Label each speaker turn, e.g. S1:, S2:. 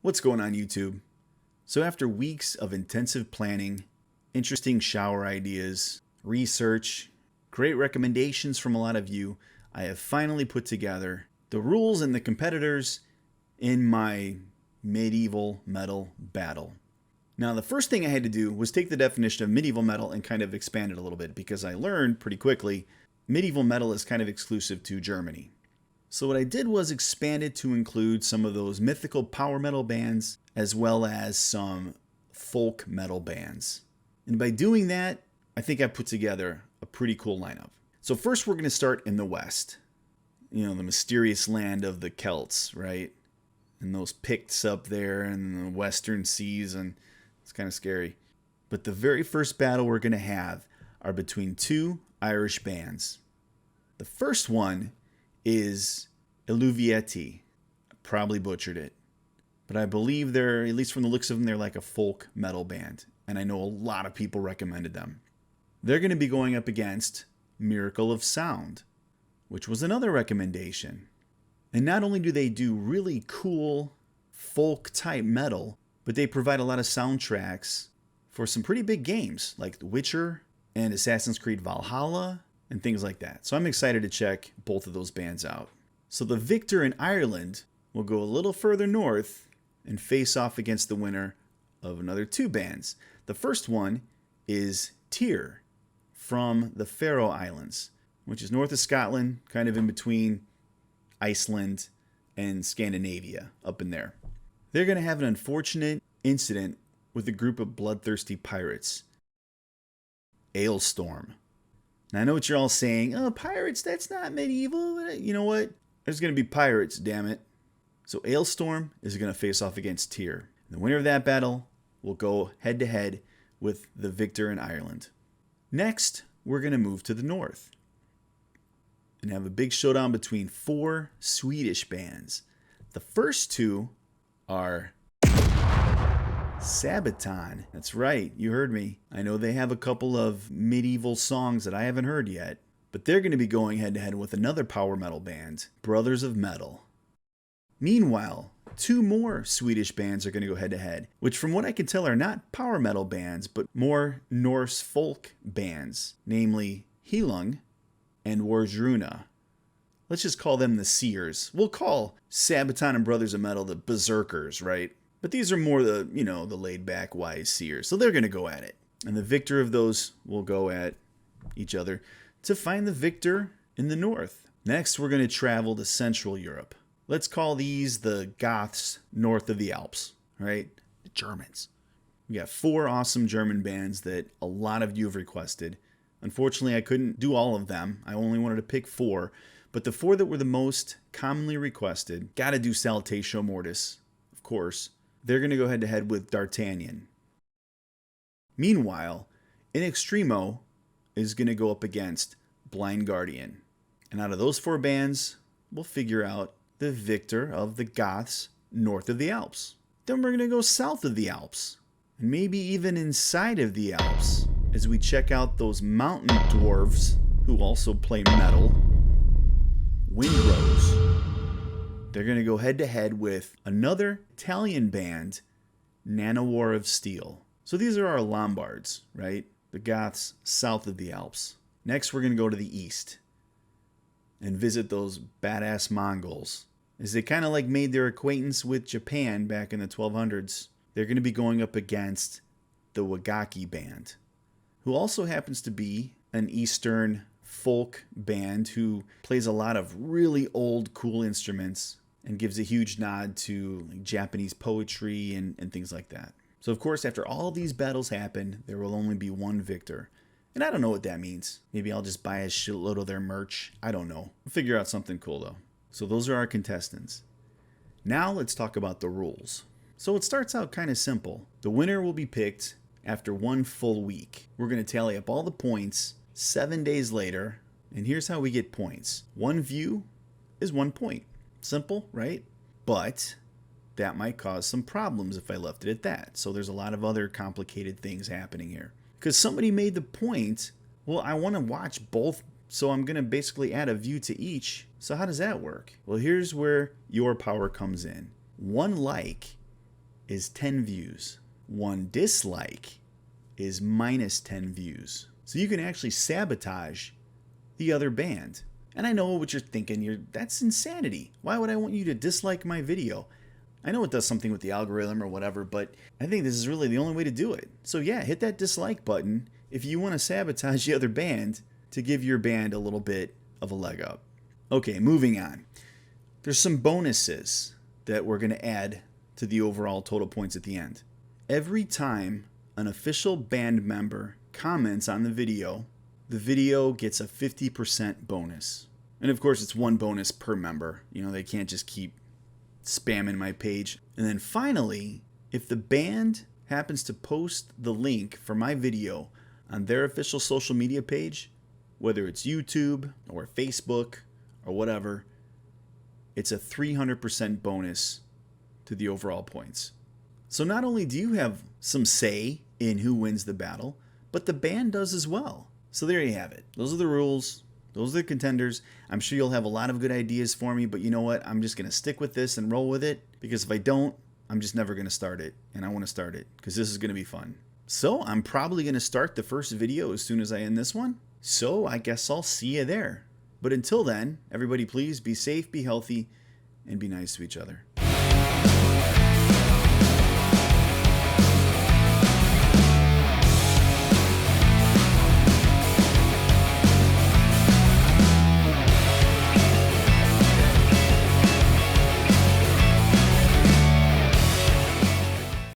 S1: What's going on, YouTube? So after weeks of intensive planning, interesting shower ideas, research, great recommendations from a lot of you, I have finally put together the rules and the competitors in my medieval metal battle. Now, the first thing I had to do was take the definition of medieval metal and kind of expand it a little bit, because I learned pretty quickly medieval metal is kind of exclusive to Germany. So what I did was expand it to include some of those mythical power metal bands as well as some folk metal bands. And by doing that, I think I put together a pretty cool lineup. So first we're going to start in the West. You know, the mysterious land of the Celts, right? And those Picts up there in the western seas, and it's kind of scary. But the very first battle we're going to have are between two Irish bands. The first one is Illuvieti. I probably butchered it, but I believe they're, at least from the looks of them, they're like a folk metal band, and I know a lot of people recommended them. They're going to be going up against Miracle of Sound, which was another recommendation. And not only do they do really cool folk type metal, but they provide a lot of soundtracks for some pretty big games like The Witcher and Assassin's Creed Valhalla and things like that. So I'm excited to check both of those bands out. So the victor in Ireland will go a little further north and face off against the winner of another two bands. The first one is Tyr from the Faroe Islands, which is north of Scotland, kind of in between Iceland and Scandinavia, up in there. They're going to have an unfortunate incident with a group of bloodthirsty pirates. Ailstorm. Now, I know what you're all saying. Oh, pirates, that's not medieval. You know what? There's going to be pirates, damn it. So Ailstorm is going to face off against Tyr. The winner of that battle will go head-to-head with the victor in Ireland. Next, we're going to move to the north and have a big showdown between four Swedish bands. The first two are Sabaton. That's right, you heard me. I know they have a couple of medieval songs that I haven't heard yet, but they're going to be going head-to-head with another power metal band, Brothers of Metal. Meanwhile, two more Swedish bands are going to go head-to-head, which from what I can tell are not power metal bands, but more Norse folk bands, namely Helung and Warzruna. Let's just call them the Seers. We'll call Sabaton and Brothers of Metal the Berserkers, right? But these are more the, the laid-back, wise Seers. So they're going to go at it. And the victor of those will go at each other to find the victor in the north. Next, we're going to travel to Central Europe. Let's call these the Goths north of the Alps, right? The Germans. We got four awesome German bands that a lot of you have requested. Unfortunately, I couldn't do all of them. I only wanted to pick four. But the four that were the most commonly requested, got to do Salutatio Mortis, of course. They're going to go head-to-head with D'Artagnan. Meanwhile, In Extremo is going to go up against Blind Guardian. And out of those four bands, we'll figure out the victor of the Goths north of the Alps. Then we're going to go south of the Alps, and maybe even inside of the Alps, as we check out those mountain dwarves who also play metal, Windrose. They're going to go head-to-head with another Italian band, Nanowar of Steel. So these are our Lombards, right? The Goths south of the Alps. Next, we're going to go to the east and visit those badass Mongols, as they kind of like made their acquaintance with Japan back in the 1200s. They're going to be going up against the Wagaki band, who also happens to be an Eastern folk band who plays a lot of really old, cool instruments and gives a huge nod to like Japanese poetry and things like that. So, of course, after all these battles happen, there will only be one victor. And I don't know what that means. Maybe I'll just buy a shitload of their merch. I don't know. We'll figure out something cool, though. So those are our contestants. Now let's talk about the rules. So it starts out kind of simple. The winner will be picked after one full week. We're going to tally up all the points 7 days later. And here's how we get points. One view is 1 point. Simple, right? But that might cause some problems if I left it at that. So there's a lot of other complicated things happening here. Because somebody made the point, well, I want to watch both, so I'm going to basically add a view to each. So how does that work? Well, here's where your power comes in. One like is 10 views. One dislike is minus 10 views. So you can actually sabotage the other band. And I know what you're thinking. That's insanity. Why would I want you to dislike my video? I know it does something with the algorithm or whatever, but I think this is really the only way to do it. So yeah, hit that dislike button if you want to sabotage the other band to give your band a little bit of a leg up. Okay, moving on. There's some bonuses that we're going to add to the overall total points at the end. Every time an official band member comments on the video gets a 50% bonus. And of course, it's one bonus per member. You know, they can't just keep spamming my page. And then finally, if the band happens to post the link for my video on their official social media page, whether it's YouTube or Facebook or whatever, it's a 300% bonus to the overall points. So not only do you have some say in who wins the battle, but the band does as well. So there you have it. Those are the rules. Those are the contenders. I'm sure you'll have a lot of good ideas for me, but you know what? I'm just going to stick with this and roll with it, because if I don't, I'm just never going to start it. And I want to start it because this is going to be fun. So I'm probably going to start the first video as soon as I end this one. So I guess I'll see you there. But until then, everybody please be safe, be healthy, and be nice to each other.